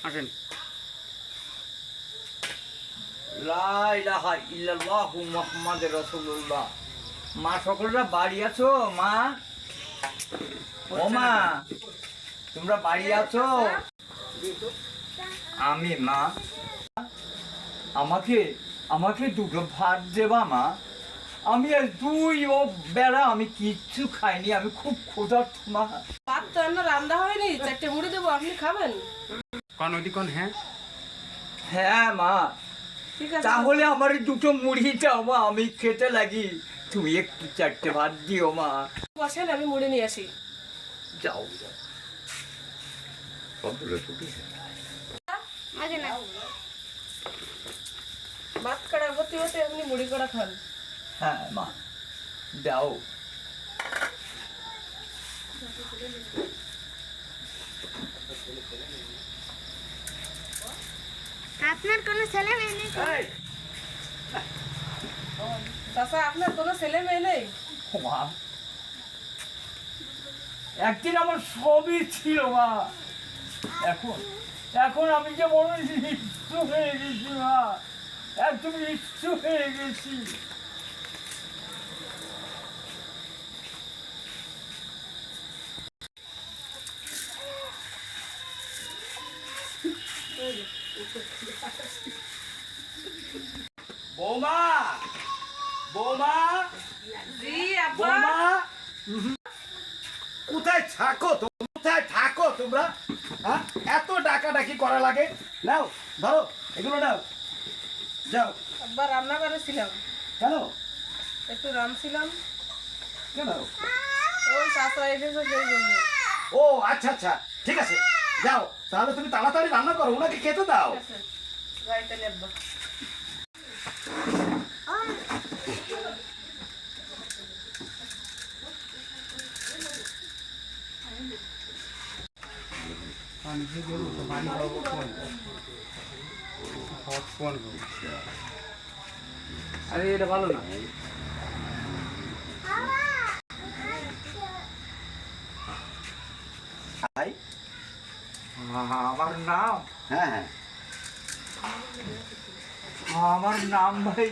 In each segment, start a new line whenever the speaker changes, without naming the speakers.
আসেন।
লা ইলাহা ইল্লাল্লাহু মুহাম্মাদুর রাসূলুল্লাহ। মা সকলরা বাড়ি আছো? মা, ও মা, তোমরা বাড়ি আছো? আমি মা, আমাকে আমাকে দুটো ভাত দেবা মা। আমি আর দুই ও বেলা আমি কিচ্ছু খাইনি, আমি খুব ক্ষুধার্ত মা।
ভাত তো এখনো রান্না হয়নি, 4টে মুড়ি দেবো, আপনি খাবেন?
কোন ওইদিক কোন? হ্যাঁ
হ্যাঁ মা,
ঠিক আছে,
তাহলে আমার দুটো মুড়ি দাও মা, আমি খেতে লাগি। তুমি একটু 4টে ভাত দিও মা।
বসেন, আমি মুড়ি নিয়ে আসি।
যাও যাও।
আগে না, ভাত কড়া হতে হতে আপনি মুড়ি কড়া খান।
হ্যাঁ মা, দাও।
আপনার কোনো ছেলে মেয়ে নেই?
চাচা, আপনার কোনো ছেলে মেয়ে নেই?
মা, একদিন আমার সবই ছিল মা, এখন এখন আমি যে বড় নিঃস্ব হয়ে গেছি মা, একদম নিঃস্ব হয়ে গেছি। বৌমা, বৌমা,
জি আব্বা।
বৌমা,
কোথায় থাকো তোমরা? কোথায় থাকো তোমরা? হ্যাঁ, এত ডাকাডাকি করা লাগে? নাও ধরো, এগুলো নাও, যাও।
আব্বা রান্না করেছিলাম,
কেন
একটু রাঁধছিলাম।
কেন?
ওই চাচা এসেছে সেই জন্য।
ও আচ্ছা আচ্ছা, ঠিক আছে, যাও। তাহলে তুমি তাড়াতাড়ি রান্না করো, ওনাকে খেতে দাও।
ঠিক আছে, যাই তাহলে আব্বা।
পানি দিয়ে দেবো তো, পানি খাবো কোন? হট কোন গো? আরে এটা ভালো না।
ভাই,
আমার নাম,
হ্যাঁ হ্যাঁ,
আমার নাম ভাই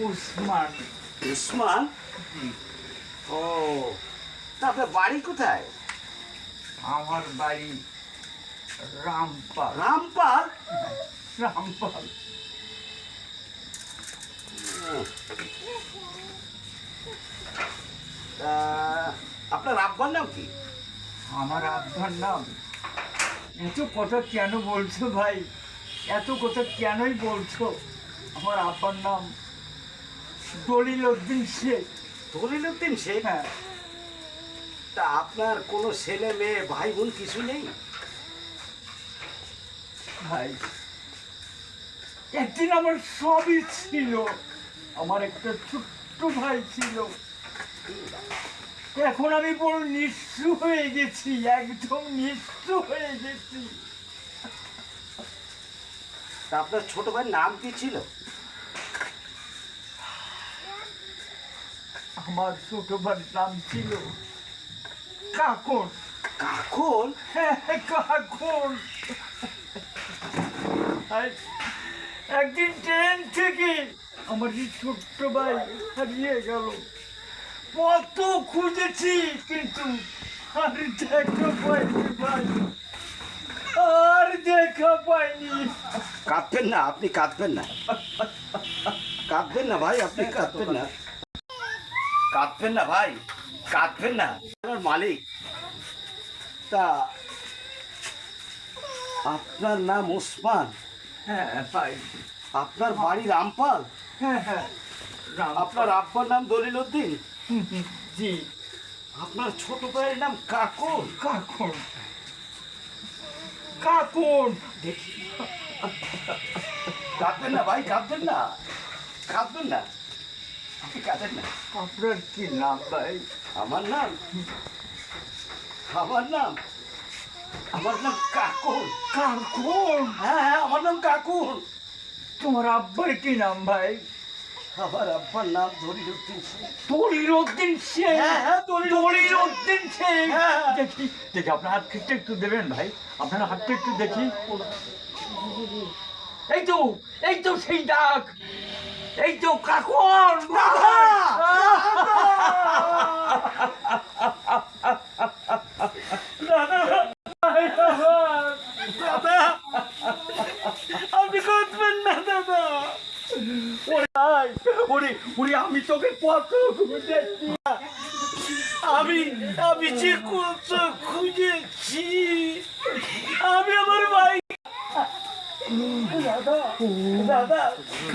উসমান।
উসমান। ও, তা আপনার বাড়ি কোথায়?
আমার বাড়ি রামপাল।
রামপাল?
রামপাল।
তা আপনার আব্বার নাম কি?
আমার আব্বার নাম, এত কথা কেন বলছো ভাই, এত কথা কেনই বলছো? আমার আব্বার নাম দলিল উদ্দিন শেখ।
দলিলউদ্দিন শেখ?
হ্যাঁ।
তা আপনার কোনো ছেলে মেয়ে ভাই বোন কিছু নেই?
ভাই, একদিন আমার সবই ছিল, আমার একটা ছোট্ট ভাই ছিল, এখন আমি বড় নিঃস্ব হয়ে গেছি, একদম নিঃস্ব হয়ে গেছি।
তা আপনার ছোট ভাইয়ের নাম কি ছিল?
আমার ছোট ভাইয়ের নাম ছিল কাকন।
কাকন?
হ্যাঁ, কাকন। আর একদিন ট্রেন থেকে আমার এই ছোট্ট ভাই হারিয়ে গেল, কত খুঁজেছি কিন্তু আর দেখা পাইনি ভাই, আর দেখা পাইনি।
কাঁদবেন না, আপনি কাঁদবেন না, কাঁদবেন না ভাই, আপনি কাঁদবেন না, কাঁদবেন না ভাই, কাঁদবেন না। আমার মালিক, তা আপনার নাম ওসমান,
হ্যাঁ ভাই।
আপনার বাড়ি রামপাল,
হ্যাঁ হ্যাঁ,
আপনার আব্বার নাম দলিলউদ্দিন,
জি।
আপনার ছোট ভাইয়ের নাম কাকন।
কাকন, কাকন।
দেখি, কাঁদবেন না ভাই, কাঁদবেন না, কাঁদবেন না, আপনি কাঁদেন না।
আপনার কি নাম ভাই?
আমার নাম, আমার নাম, আমার নাম কাকুন।
কাকন?
হ্যাঁ হ্যাঁ, আমার নাম কাকুন।
তোমার আব্বার কি নাম ভাই?
আমার আব্বার নাম দলিলউদ্দিন শেখ।
দলিলউদ্দিন শেখ।
হ্যাঁ, হ্যাঁ,
দলিলউদ্দিন শেখ।
হ্যাঁ।
দেখি দেখি আপনার হাতটা একটু দেবেন ভাই, আপনার হাতটা একটু দেখি। এই তো সেই ডাক, এই তো কাকন। দাদা আপনি করবেন না দাদা। ওরে আমি তোকে কত খুঁজেছি, আমি যে কত খুঁজেছি, আমি আমার ভাই।
দাদা দাদা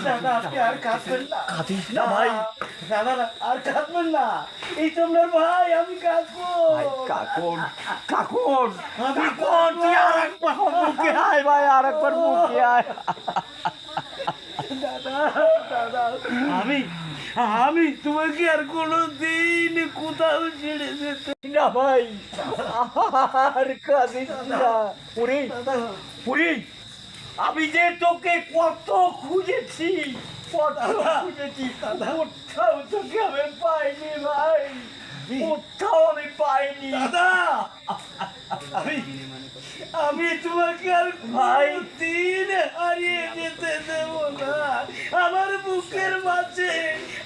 দাদা আপনি আর কাঁদবেন না।
কাঁদিস না ভাই।
দাদা আর কাঁদবেন না, এই তো আপনার ভাই, আমি কাঁদবো।
কাকন কাকন
আমি
কাকন, তুই আর একবার মুখে আয় ভাই, আর একবার মুখে আয়।
দাদা দাদা আমি তোমাকে আর কোনোদিন কোথাও ছেড়ে যেতে
না ভাই, আর কাঁদিস না। ওরে ওরে, আমি যে তোকে কত খুঁজেছি, কত খুঁজেছি, কোথাও তোকে আমি পাইনি ভাই, কোথাও আমি পাইনি।
দাদা আমি তোমাকে আর
ভাই।
দিন হারিয়ে যেতে দেব না। আমার বুকের মাঝে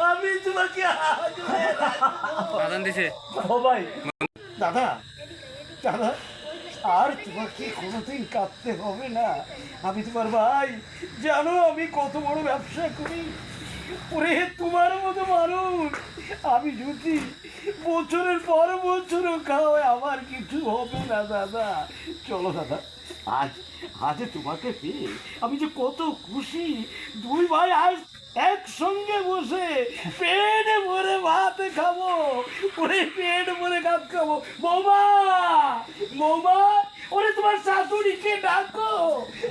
আমি তোমাকে আগলে রাখবো।
আদান দিছে
ও ভাই,
দাদা দাদা আর তোমাকে কোনোদিন কাঁদতে হবে না। আমি তোমার ভাই, জানো আমি কত বড় ব্যবসা করি। ওরে তোমার মতো মানুষ আমি যদি বছরের পর বছরও খাওয়াই, আমার কিছু হবে না দাদা। চলো দাদা, আজ তোমাকে পেয়ে আমি যে কত খুশি। দুই ভাই আজ একসঙ্গে বসে পেট ভরে ভাত খাবো। ওরে পেট ভরে ভাত খাবো। বৌমা বৌমা, ওরে তোমার শাশুড়িকে ডাকো,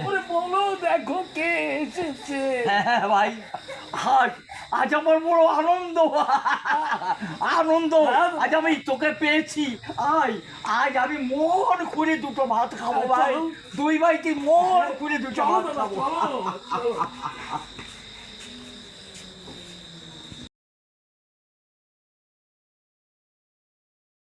ওরে বলো দেখো কে এসেছে।
হ্যাঁ ভাই, আজ আমার বড় আনন্দ, আজ আমি তোকে পেয়েছি। আজ আমি মন করে দুটো ভাত খাবো ভাই, দুই ভাই কি মন করে দুটো ভাত খাবো।